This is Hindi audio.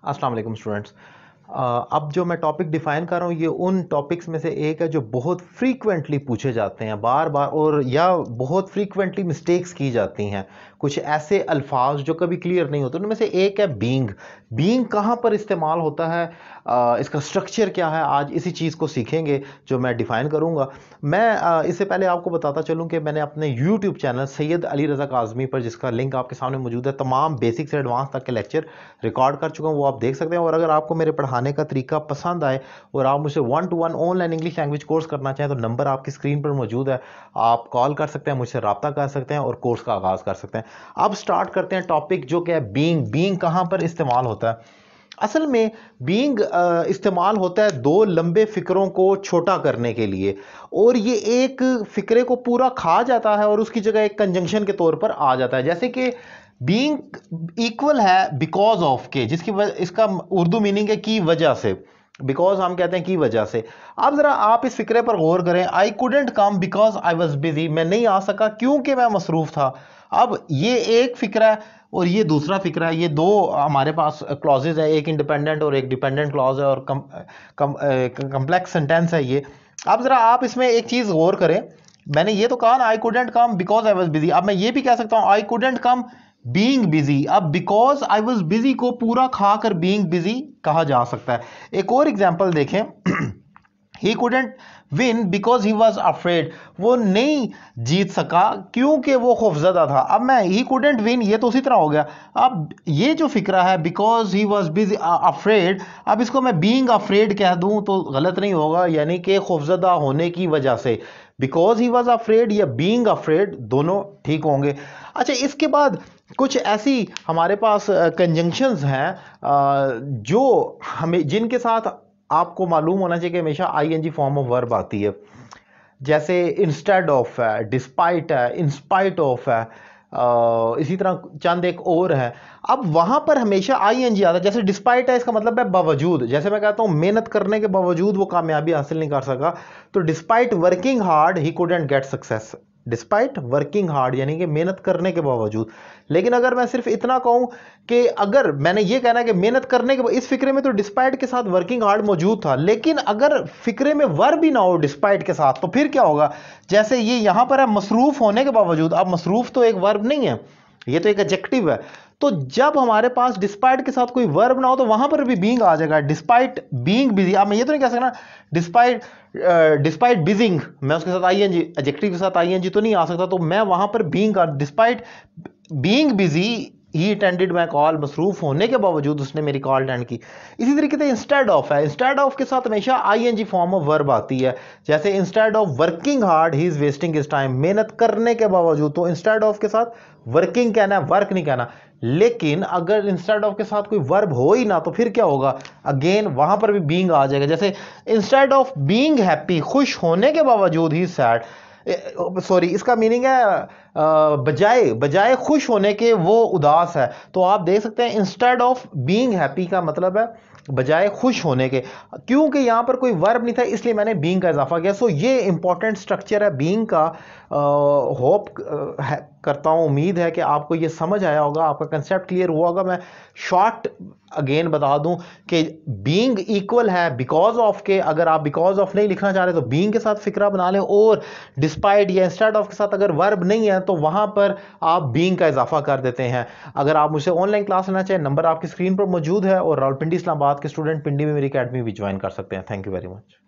अस्सलाम वालेकुम स्टूडेंट्स। अब जो मैं टॉपिक डिफाइन कर रहा हूँ ये उन टॉपिक्स में से एक है जो बहुत फ्रीक्वेंटली पूछे जाते हैं बार बार, और या बहुत फ्रीक्वेंटली मिस्टेक्स की जाती हैं। कुछ ऐसे अल्फाज जो कभी क्लियर नहीं होते, उनमें से एक है बीइंग। बीइंग कहाँ पर इस्तेमाल होता है, इसका स्ट्रक्चर क्या है, आज इसी चीज़ को सीखेंगे जो मैं डिफ़ाइन करूँगा। मैं इससे पहले आपको बताता चलूँ कि मैंने अपने यूट्यूब चैनल सैयद अली रज़ा काज़मी पर, जिसका लिंक आपके सामने मौजूद है, तमाम बेसिक से एडवांस तक के लेक्चर रिकॉर्ड कर चुका हूँ, वो आप देख सकते हैं। और अगर आपको मेरे पढ़ाने का तरीका पसंद आए और आप मुझसे 1-to-1 online English language course करना चाहें तो नंबर आपकी स्क्रीन पर मौजूद है, आप कॉल कर सकते हैं, मुझसे रब्ता कर सकते हैं और कोर्स का आगाज़ कर सकते हैं। अब स्टार्ट करते हैं टॉपिक जो कि है बीइंग। बीइंग कहाँ पर इस्तेमाल होता है? असल में बीइंग इस्तेमाल होता है दो लंबे फिक्रों को छोटा करने के लिए, और ये एक फिक्रे को पूरा खा जाता है और उसकी जगह एक कंजंक्शन के तौर पर आ जाता है। जैसे कि बीइंग इक्वल है बिकॉज ऑफ के, जिसकी इसका उर्दू मीनिंग है की वजह से। बिकॉज हम कहते हैं की वजह से। अब जरा आप इस फिक्रे पर गौर करें, I couldn't come because I was busy, मैं नहीं आ सका क्योंकि मैं मसरूफ था। अब ये एक फिक्रा है और ये दूसरा फिक्रा है। ये दो हमारे पास क्लॉजेज है, एक इंडिपेंडेंट और एक डिपेंडेंट क्लॉज है, और कम्प्लेक्स सेंटेंस है ये। अब जरा आप इसमें एक चीज गौर करें, मैंने ये तो कहा ना I couldn't come because I was busy, अब मैं ये भी कह सकता हूं I couldn't come being busy. अब बिकॉज आई वॉज बिजी को पूरा खाकर बीइंग बिजी कहा जा सकता है। एक और एग्जाम्पल देखें, ही couldn't win because he was afraid, वो नहीं जीत सका क्योंकि वो खौफजदा था। अब मैं ही कुडेंट विन, ये तो उसी तरह हो गया। अब ये जो फिक्रा है because he was busy afraid, अब इसको मैं बीइंग अफ्रेड कह दूं तो गलत नहीं होगा, यानी कि खौफजदा होने की वजह से। बिकॉज ही वॉज अफ्रेड या बीइंग अफ्रेड दोनों ठीक होंगे। अच्छा, इसके बाद कुछ ऐसी हमारे पास कंजंक्शंस हैं जो हमें, जिनके साथ आपको मालूम होना चाहिए कि हमेशा आईएनजी फॉर्म ऑफ वर्ब आती है। जैसे इंस्टेड ऑफ है, डिस्पाइट है, इंस्पाइट ऑफ है, इसी तरह चंद एक और है। अब वहां पर हमेशा आईएनजी आता है। जैसे डिस्पाइट है, इसका मतलब है बावजूद। जैसे मैं कहता हूं मेहनत करने के बावजूद वो कामयाबी हासिल नहीं कर सका, तो despite working hard he couldn't get success. Despite working hard यानी कि मेहनत करने के बावजूद। लेकिन अगर मैं सिर्फ इतना कहूं कि अगर मैंने ये कहना है कि मेहनत करने के, इस फिक्रे में तो डिस्पाइट के साथ वर्किंग हार्ड मौजूद था, लेकिन अगर फिक्रे में वर्ब भी ना हो डिस्पाइट के साथ तो फिर क्या होगा? जैसे ये यहां पर है मसरूफ होने के बावजूद। अब मसरूफ तो एक वर्ब नहीं है, ये तो एक एडजेक्टिव है। तो जब हमारे पास डिस्पाइट के साथ कोई वर्ब ना हो तो वहां पर भी बीइंग आ जाएगा, डिस्पाइट बीइंग बिजी। अब मैं ये तो नहीं कह सकता डिस्पाइट डिस्पाइट बिजिंग, मैं उसके साथ आईएनजी, एडजेक्टिव के साथ आईएनजी तो नहीं आ सकता, तो मैं वहां पर बीइंग का despite being busy he attended my call, मसरूफ होने के बावजूद उसने मेरी कॉल अटेंड की। इसी तरीके से इंस्टेड ऑफ है, इंस्टेड ऑफ के साथ हमेशा आईएनजी फॉर्म ऑफ वर्ब आती है। जैसे instead of working hard he is wasting his time, मेहनत करने के बावजूद, तो इंस्टेड ऑफ के साथ वर्किंग कहना है, वर्क नहीं कहना। लेकिन अगर इंस्टेड ऑफ के साथ कोई वर्ब हो ही ना तो फिर क्या होगा? अगेन वहां पर भी बीइंग आ जाएगा। जैसे इंस्टेड ऑफ बीइंग हैप्पी, खुश होने के बावजूद ही सैड, सॉरी इसका मीनिंग है बजाय बजाय खुश होने के वो उदास है। तो आप देख सकते हैं इंस्टेड ऑफ बीइंग हैप्पी का मतलब है बजाय खुश होने के। क्योंकि यहां पर कोई वर्ब नहीं था इसलिए मैंने बीइंग का इजाफा किया। सो ये इंपॉर्टेंट स्ट्रक्चर है बीइंग का। होप करता हूं, उम्मीद है कि आपको ये समझ आया होगा, आपका कंसेप्ट क्लियर हुआ होगा। मैं शॉर्ट अगेन बता दूं कि बीइंग इक्वल है बिकॉज ऑफ के। अगर आप बिकॉज ऑफ नहीं लिखना चाह रहे तो बीइंग के साथ फिक्रा बना लें, और डिस्पाइट या इंस्टेड ऑफ के साथ अगर वर्ब नहीं है तो वहां पर आप बीइंग का इजाफा कर देते हैं। अगर आप मुझसे ऑनलाइन क्लास लेना चाहें, नंबर आपकी स्क्रीन पर मौजूद है, और रावलपिंडी इस्लामाबाद के स्टूडेंट पिंडी में मेरी अकेडमी भी ज्वाइन कर सकते हैं। Thank you very much.